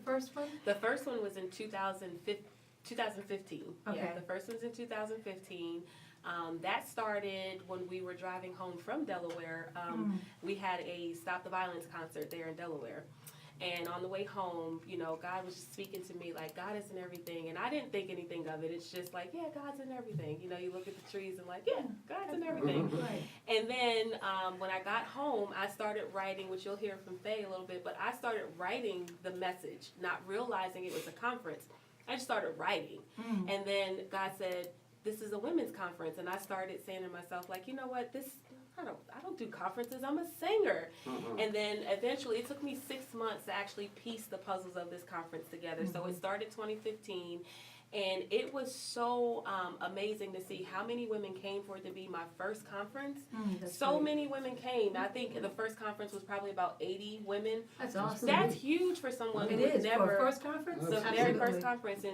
first one? The first one was in 2015. Okay. Yeah, the first one's in 2015. That started when we were driving home from Delaware. We had a Stop the Violence concert there in Delaware. And on the way home, you know, God was just speaking to me like, God is in everything. And I didn't think anything of it. It's just like, yeah, God's in everything. You know, you look at the trees and like, yeah, God's in everything. Right. And then when I got home, I started writing, which you'll hear from Faye a little bit, but I started writing the message, not realizing it was a conference. I just started writing. And then God said, this is a women's conference. And I started saying to myself, like, you know what, I don't do conferences, I'm a singer. And then eventually, it took me 6 months to actually piece the puzzles of this conference together. So it started 2015, and it was so amazing to see how many women came for it to be my first conference. So many women came. I think the first conference was probably about 80 women. That's awesome. That's huge for someone who It is never. for a first conference. The Absolutely. very first conference,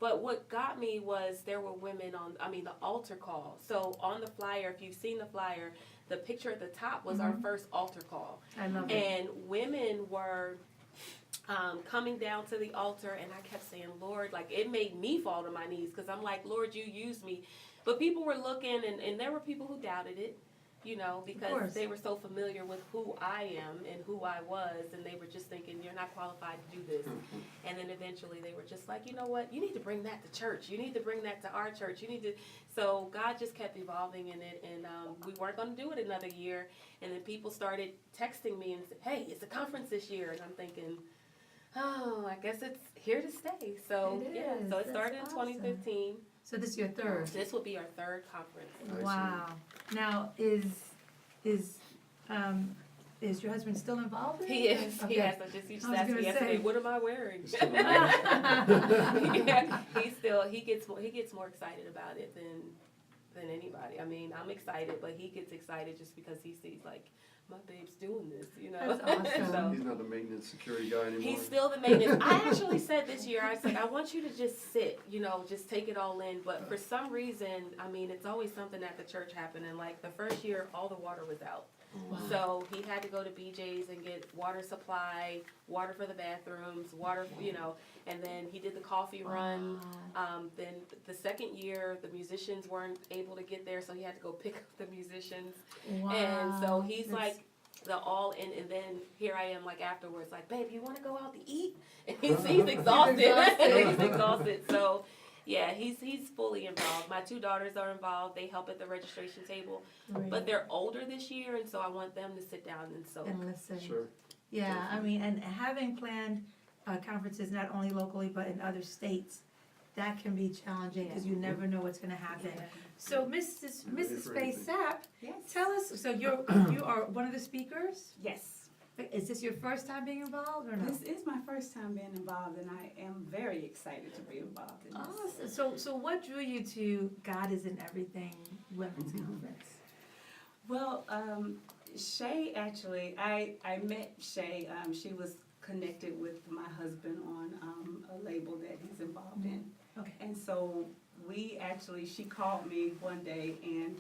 but what got me was there were women on, the altar call. So on the flyer, if you've seen the flyer, the picture at the top was our first altar call. I love it. And women were coming down to the altar, and I kept saying, Lord, like, it made me fall to my knees, because I'm like, Lord, you used me. But people were looking, and there were people who doubted it, you know, because they were so familiar with who I am and who I was, and they were just thinking, you're not qualified to do this. And then eventually they were just like, you know what, you need to bring that to church. You need to bring that to our church. You need to. So God just kept evolving in it, and we weren't going to do it another year. And then people started texting me and said, hey, it's a conference this year. And I'm thinking, oh, I guess it's here to stay. So, so it started in 2015. So this is your third? This will be our third conference. Wow. Now, is your husband still involved in it? He is. Okay. Yes. He just asked me yesterday, what am I wearing? He gets more excited about it than anybody. I mean, I'm excited, but he gets excited just because he sees, like, my babe's doing this, you know. That's awesome. So, he's not the maintenance security guy anymore. he's still the maintenance. I actually said this year, I was like, I want you to just sit, you know, just take it all in. But for some reason, I mean, it's always something at the church happening. Like, the first year, all the water was out. Wow. So he had to go to BJ's and get water supply, water for the bathrooms, water, you know, and then he did the coffee run. Then the second year, the musicians weren't able to get there, so he had to go pick up the musicians. Wow. And so he's like the all in, and then here I am like afterwards, like, babe, you want to go out to eat? And he's exhausted. He's exhausted. So yeah, he's fully involved. My two daughters are involved. They help at the registration table, but they're older this year, and so I want them to sit down and soak. And listen. Sure. Yeah, I mean, and having planned conferences not only locally but in other states, that can be challenging because you never know what's going to happen. Yeah. So, Mrs. Faye Sapp, Yes. tell us. So you are one of the speakers. Yes. Is this your first time being involved or no? This is my first time being involved, and I am very excited to be involved in this. Awesome. So what drew you to God is in Everything Women's Conference? Well, Shay, actually, I met Shay. She was connected with my husband on a label that he's involved in. Okay. And so she called me one day, and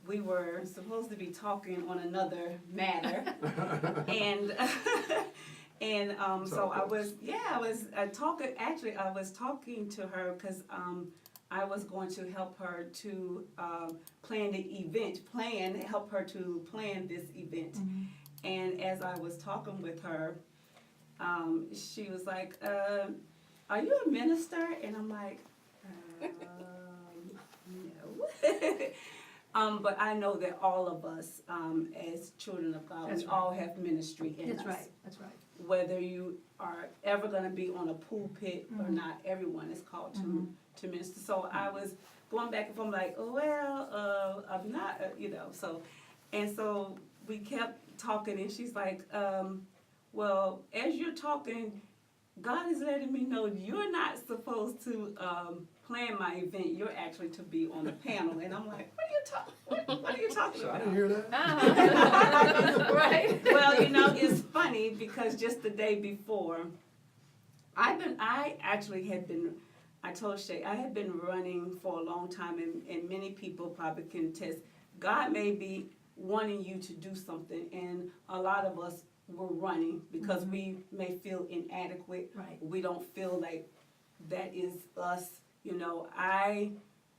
we were supposed to be talking on another matter. And so I was talking to her because I was going to help her to help her to plan this event. Mm-hmm. And as I was talking with her, she was like, are you a minister? And I'm like, no. But I know that all of us, as children of God, we all have ministry in us. That's right. Whether you are ever going to be on a pulpit or not, everyone is called to minister. So I was going back and forth, like, oh, well, I'm not, so. And so we kept talking, and she's like, well, as you're talking, God is letting me know you're not supposed to plan my event. You're actually to be on the panel. And I'm like, what are you talking So about? I didn't hear that. Right. Well, it's funny because just the day before, I told Shay, I had been running for a long time, and many people probably can attest, God may be wanting you to do something, and a lot of us we're running because we may feel inadequate. Right. We don't feel like that is us. You know,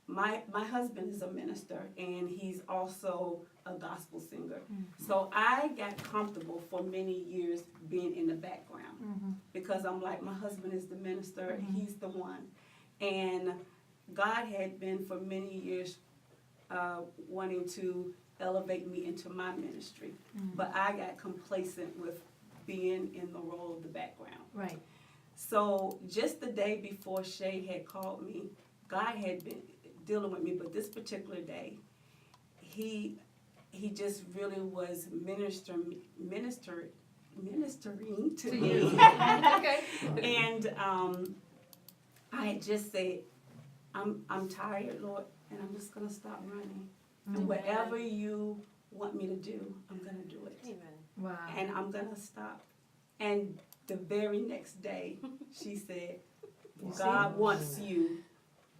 my husband is a minister and he's also a gospel singer. So I got comfortable for many years being in the background because I'm like, my husband is the minister, he's the one. And God had been for many years wanting to elevate me into my ministry. But I got complacent with being in the role of the background. Right. So just the day before Shay had called me, God had been dealing with me, but this particular day, he just really was ministering to me. Okay. And I had just said, I'm tired, Lord, and I'm just gonna stop running. And whatever you want me to do, I'm gonna do it. Amen. Wow. And I'm gonna stop. And the very next day, she said, God wants you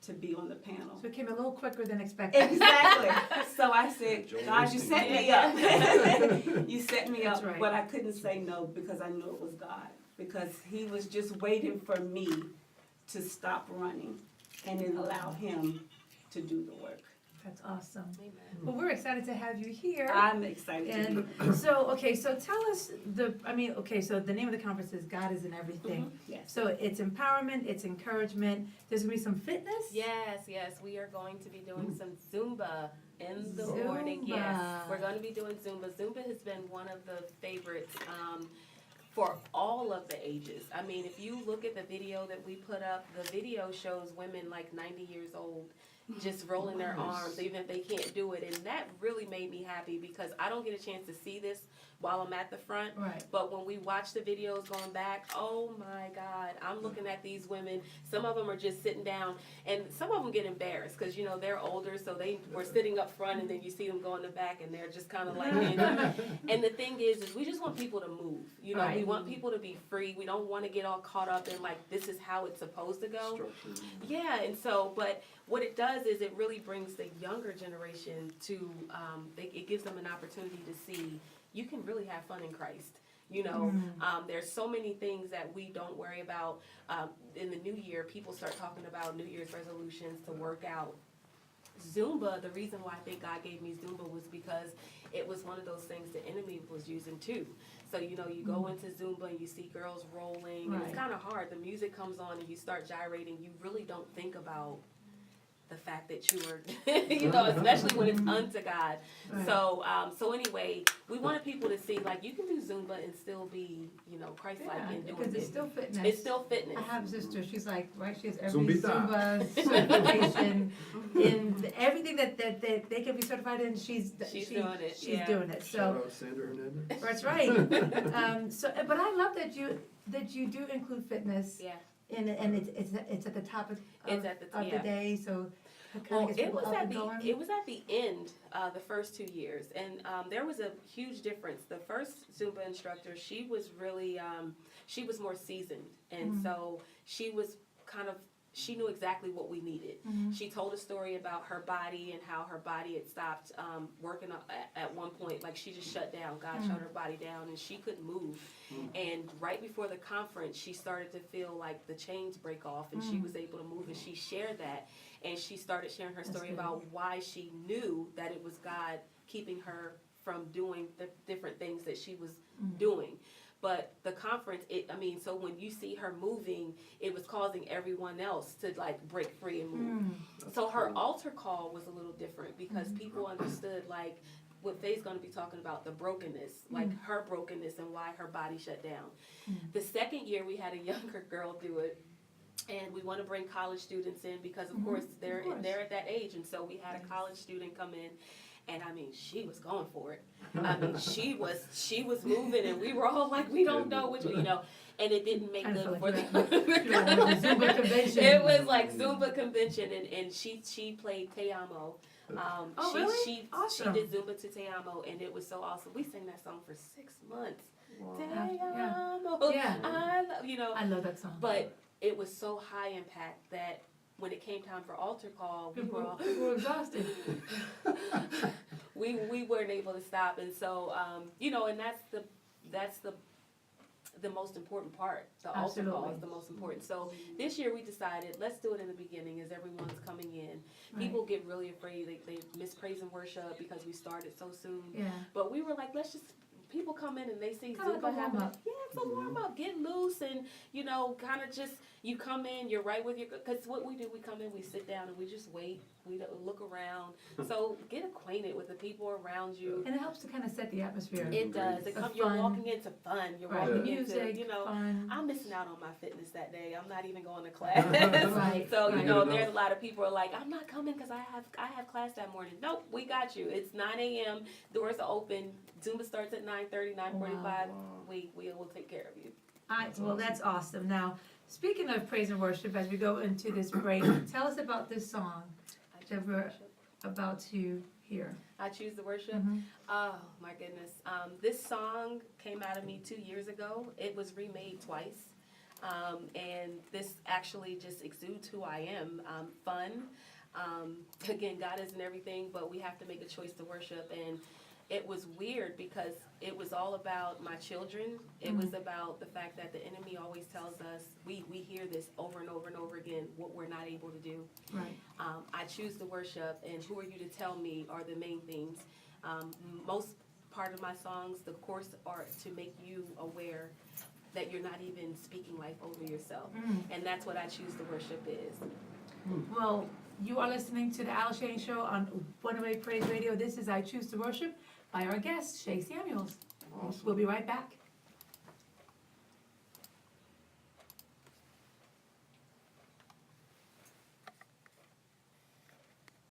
to be on the panel. So it came a little quicker than expected. Exactly. So I said, Joel God, you Osteen. set me up. You set me That's up, right. but I couldn't say no because I knew it was God. Because he was just waiting for me to stop running and then allow him to do the work. That's awesome. Amen. Well, we're excited to have you here. I'm excited to be And so tell us so the name of the conference is God is in Everything. Yes. So it's empowerment, it's encouragement. There's gonna be some fitness. Yes, we are going to be doing some Zumba in the Zumba. morning. Yes, we're going to be doing Zumba. Zumba has been one of the favorites for all of the ages. I mean, if you look at the video that we put up, the video shows women like 90 years old just rolling their arms, even if they can't do it. And that really made me happy because I don't get a chance to see this while I'm at the front. Right. But when we watch the videos going back, oh my God, I'm looking at these women. Some of them are just sitting down, and some of them get embarrassed because, you know, they're older, so they were sitting up front, and then you see them go in the back, and they're just kind of like, you know. And the thing is we just want people to move. You know, we want people to be free. We don't want to get all caught up in, like, this is how it's supposed to go. Structure. Yeah, and so, but what it does is it really brings the younger generation to, it gives them an opportunity to see you can really have fun in Christ. You know, there's so many things that we don't worry about. In the new year, people start talking about New Year's resolutions to work out. Zumba, the reason why I think God gave me Zumba was because it was one of those things the enemy was using too. So, you know, you go into Zumba and you see girls rolling, and it's kind of hard. The music comes on and you start gyrating. You really don't think about the fact that you were, you know, especially when it's unto God. Right. So anyway, we wanted people to see, like, you can do Zumba and still be, you know, Christ-like in doing because it's it. still fitness. It's still fitness. I have a sister, she's like, right, she has every Zumbita. Zumba certification in everything that they can be certified in, she's doing it, She's yeah. doing it, Shout so, out Sandra Hernandez. that's right. But I love that you do include fitness, Yeah. and it's at the top of It's at the the day, so it kind Well, of gets it people was up at and the going. it was at the end, the first 2 years, and there was a huge difference. The first Zumba instructor, she was really she was more seasoned, and so she was she knew exactly what we needed. She told a story about her body and how her body had stopped working at one point. Like, she just shut down. God shut her body down, and she couldn't move. And right before the conference, she started to feel like the chains break off, and she was able to move, and she shared that. And she started sharing her story about why she knew that it was God keeping her from doing the different things that she was doing. But the conference, so when you see her moving, it was causing everyone else to, like, break free and move. So her altar call was a little different because people understood, like, what Faye's going to be talking about, the brokenness, like her brokenness and why her body shut down. The second year, we had a younger girl do it. And we want to bring college students in because, of course, they're at that age. And so we had a college student come in. And I mean, she was going for it. I mean, she was moving, and we were all like, we don't know which, you know, and it didn't make good for the Zumba convention. It was like Zumba convention, and she played Te Amo. Oh, really? She Awesome. did Zumba to Te Amo, and it was so awesome. We sang that song for 6 months. Te Yeah. Amo. Yeah. I love that song. but it was so high impact that when it came time for altar call, we were all People were exhausted. we weren't able to stop, and so and that's that's the most important part. The altar call Absolutely. is the most important. So this year we decided, let's do it in the beginning as everyone's coming in. People get really afraid. They miss praise and worship because we started so soon. Yeah. But we were like, let's just, people come in and they see Kinda like Zumba a happening. warm-up. Yeah, it's a warm up. Get loose and, you know, kind of just, you come in, you're right with your, because what we do, we come in, we sit down and we just wait. We don't look around. So get acquainted with the people around you. And it helps to kind of set the atmosphere. It does. It The comes, you're fun. walking into fun. You're Right, walking music, into, you know, fun. I'm missing out on my fitness that day. I'm not even going to class. Right, So, you right. know, there's a lot of people are like, I'm not coming because I have class that morning. Nope, we got you. It's 9 a.m. Doors are open. Zumba starts at 9:30, 9:45. Wow. We will take care of you. Well, that's awesome. Now, speaking of praise and worship, as we go into this break, tell us about this song I choose that the we're worship. about to hear. I choose the worship. Mhm. Oh my goodness. This song came out of me 2 years ago. It was remade twice. And this actually just exudes who I am. Fun. Again, God isn't everything, but we have to make a choice to worship. And it was weird because it was all about my children. It was about the fact that the enemy always tells us, we hear this over and over and over again, what we're not able to do. Right. I choose to worship, and who are you to tell me are the main things. Most part of my songs, the chorus, are to make you aware that you're not even speaking life over yourself. And that's what I choose to worship is. Well, you are listening to the AliShane Show on 108 Praise Radio. This is I Choose to Worship by our guest, Shay Samuels. Awesome. We'll be right back.